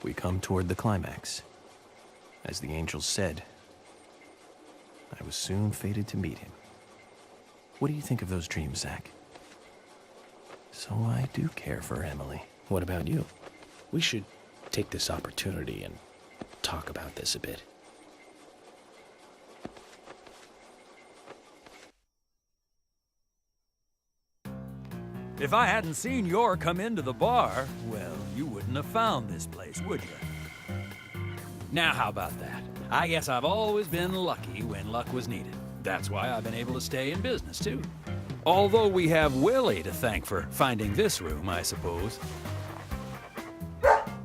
we come toward the climax. As the angel said, I was soon fated to meet him. What do you think of those dreams, Zach? So I do care for Emily. What about you? We should take this opportunity and talk about this a bit. If I hadn't seen Yor come into the bar, well, you wouldn't have found this place, would you? Now, how about that? I guess I've always been lucky when luck was needed. That's why I've been able to stay in business, too. Although we have Willie to thank for finding this room, I suppose.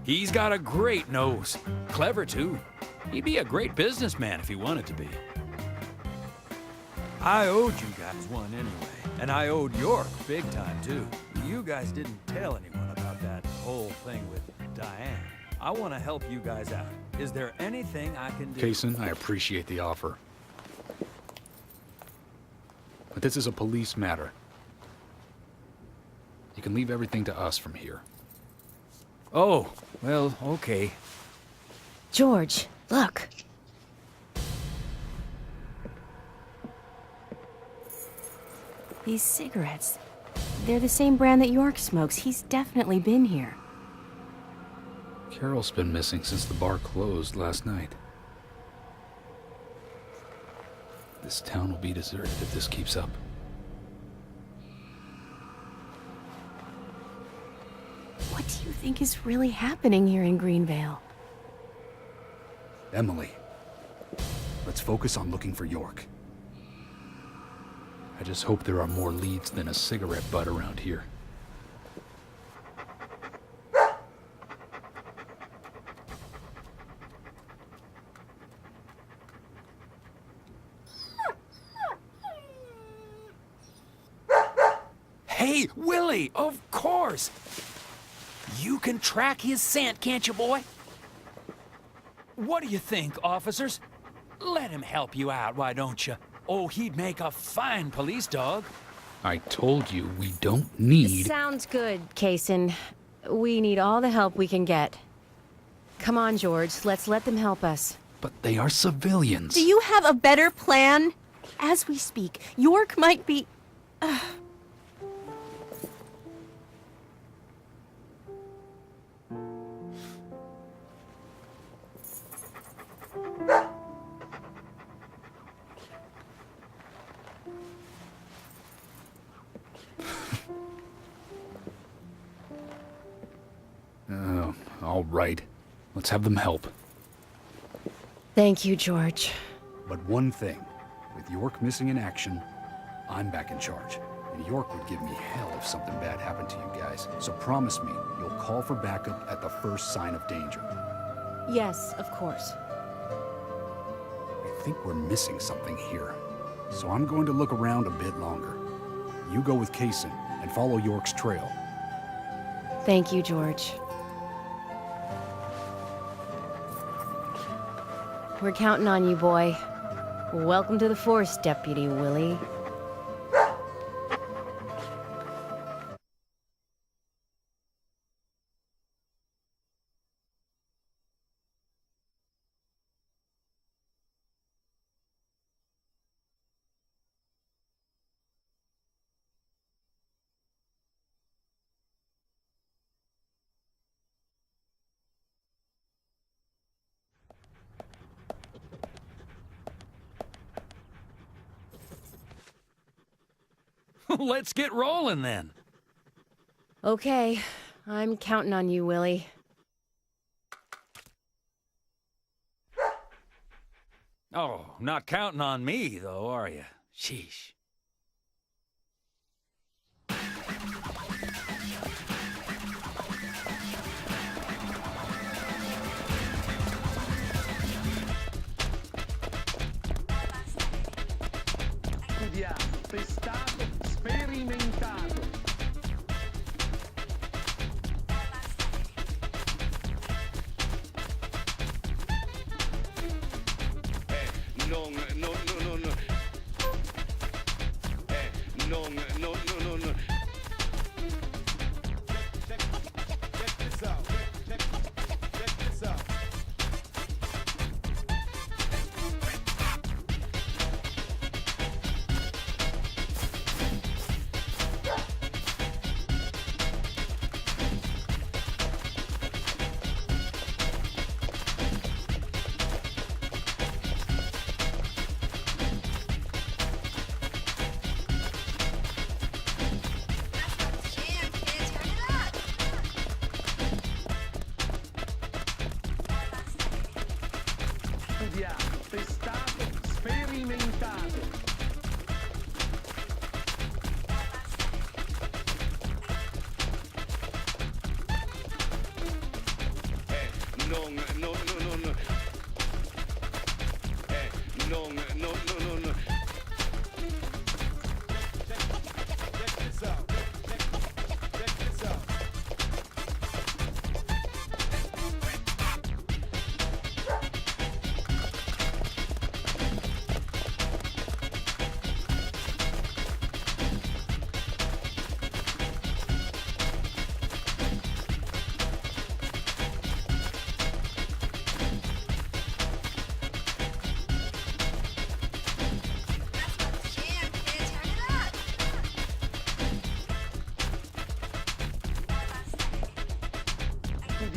He's got a great nose. Clever, too. He'd be a great businessman if he wanted to be. I owed you guys one anyway, and I owed York big time, too. You guys didn't tell anyone about that whole thing with Diane. I want to help you guys out. Is there anything I can do? Kaysen, I appreciate the offer. But this is a police matter. You can leave everything to us from here. Oh, well, okay. George, look. These cigarettes, they're the same brand that York smokes. He's definitely been here. Carol's been missing since the bar closed last night. This town will be deserted if this keeps up. What do you think is really happening here in Greenvale? Emily, let's focus on looking for York. I just hope there are more leads than a cigarette butt around here. Hey, Willie, of course! You can track his scent, can't you, boy? What do you think, officers? Let him help you out, why don't you? Oh, he'd make a fine police dog. I told you we don't need... Sounds good, Kaysen. We need all the help we can get. Come on, George, let's let them help us. But they are civilians. Do you have a better plan? As we speak, York might be... All right. Let's have them help. Thank you, George. But one thing, with York missing in action, I'm back in charge. And York would give me hell if something bad happened to you guys. So promise me you'll call for backup at the first sign of danger. Yes, of course. I think we're missing something here. So I'm going to look around a bit longer. You go with Kaysen and follow York's trail. Thank you, George. We're counting on you, boy. Welcome to the force, Deputy Willie. Let's get rolling, then. Okay, I'm counting on you, Willie. Oh, not counting on me, though, are you? Sheesh. Studiato, testato, sperimentato. Non. Non. Check this out. Check this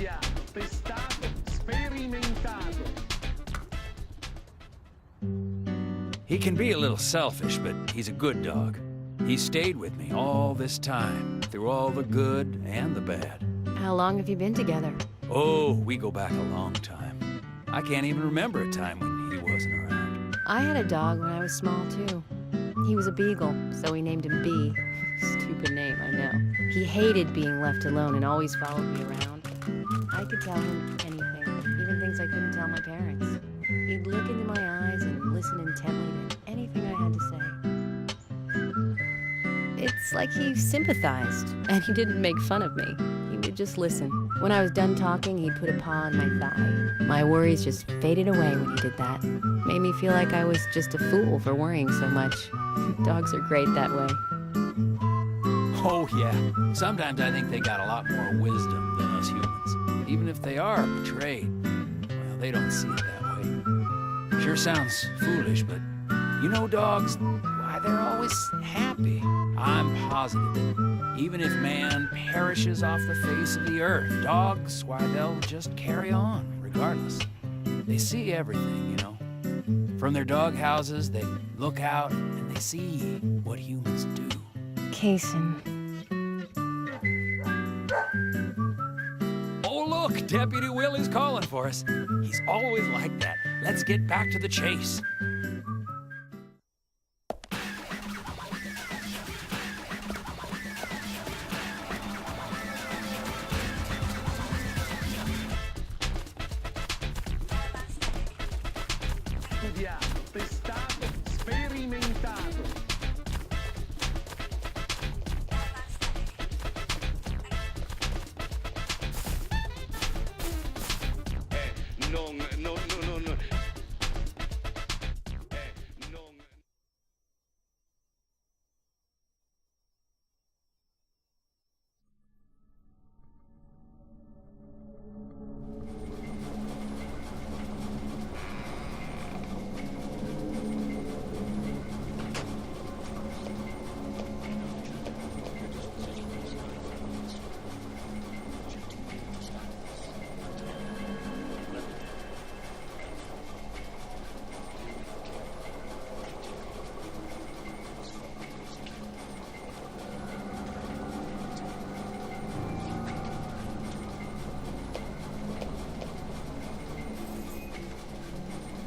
studiato, testato, sperimentato. He can be a little selfish, but he's a good dog. He stayed with me all this time, through all the good and the bad. How long have you been together? Oh, we go back a long time. I can't even remember a time when he wasn't around. I had a dog when I was small, too. He was a beagle, so we named him B. Stupid name, I know. He hated being left alone and always followed me around. I could tell him anything, even things I couldn't tell my parents. He'd look into my eyes and listen intently to anything I had to say. It's like he sympathized, and he didn't make fun of me. He would just listen. When I was done talking, he'd put a paw on my thigh. My worries just faded away when he did that. Made me feel like I was just a fool for worrying so much. Dogs are great that way. Oh, yeah. Sometimes I think they got a lot more wisdom than us humans. Even if they are betrayed, well, they don't see it that way. Sure sounds foolish, but you know dogs, why, they're always happy. I'm positive that even if man perishes off the face of the earth, dogs, why, they'll just carry on, regardless. They see everything, you know. From their dog houses, they look out and they see what humans do. Kaysen. Oh, look, Deputy Willie's calling for us. He's always like that. Let's get back to the chase. Studiato, testato, sperimentato. Non, non, non, non. Non.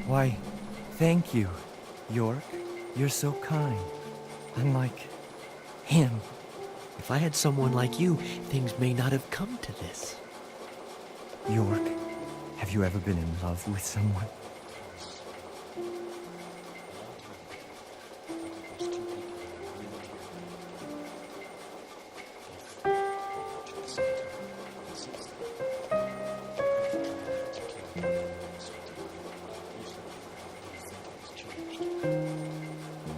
Why, thank you, York. You're so kind. Unlike him. If I had someone like you, things may not have come to this. York, have you ever been in love with someone?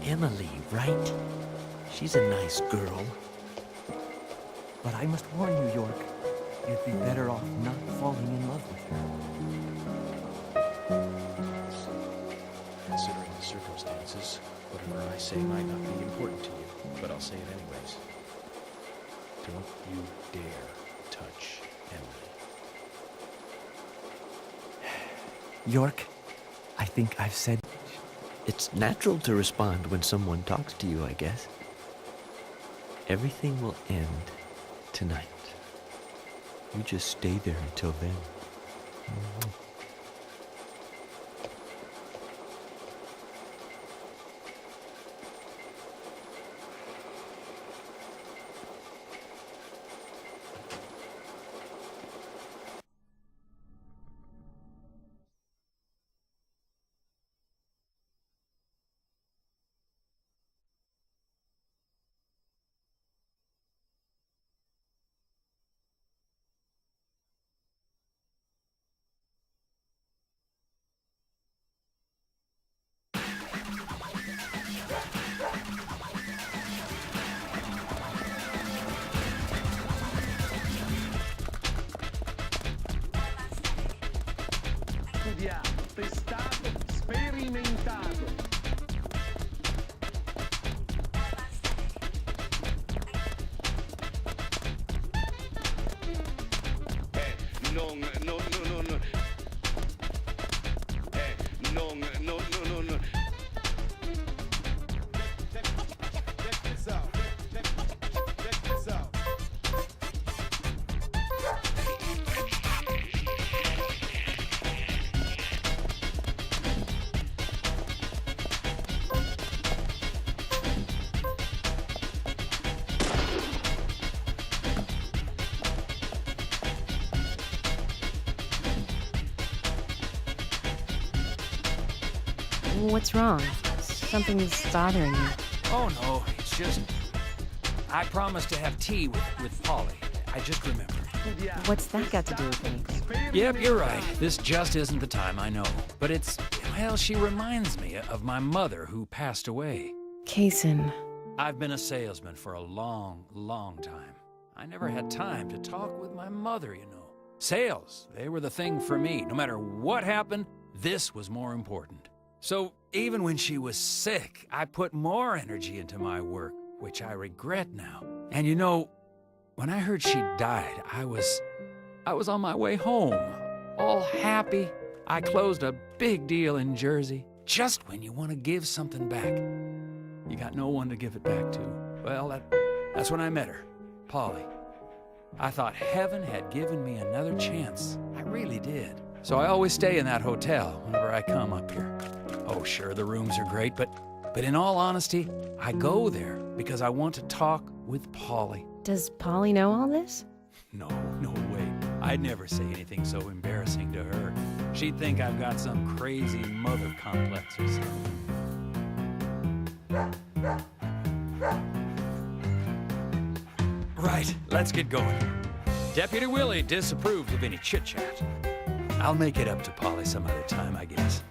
Emily, right? She's a nice girl. But I must warn you, York. You'd be better off not falling in love with her. Considering the circumstances, whatever I say might not be important to you, but I'll say it anyways. Don't you dare touch Emily. York, I think I've said... It's natural to respond when someone talks to you, I guess. Everything will end tonight. You just stay there until then. What's wrong? Something's bothering you. Oh, no, it's just... I promised to have tea with Polly. I just remembered. What's that got to do with anything? Yep, you're right. This just isn't the time, I know. But it's... well, she reminds me of my mother who passed away. Kaysen. I've been a salesman for a long, long time. I never had time to talk with my mother, you know. Sales, they were the thing for me. No matter what happened, this was more important. So even when she was sick, I put more energy into my work, which I regret now. And you know, when I heard she died, I was on my way home, all happy. I closed a big deal in Jersey. Just when you want to give something back, you got no one to give it back to. Well, that's when I met her, Polly. I thought heaven had given me another chance. I really did. So I always stay in that hotel whenever I come up here. Oh, sure, the rooms are great, but in all honesty, I go there because I want to talk with Polly. Does Polly know all this? No way. I'd never say anything so embarrassing to her. She'd think I've got some crazy mother complex or something. Right, let's get going. Deputy Willie disapproved of any chit-chat. I'll make it up to Polly some other time, I guess.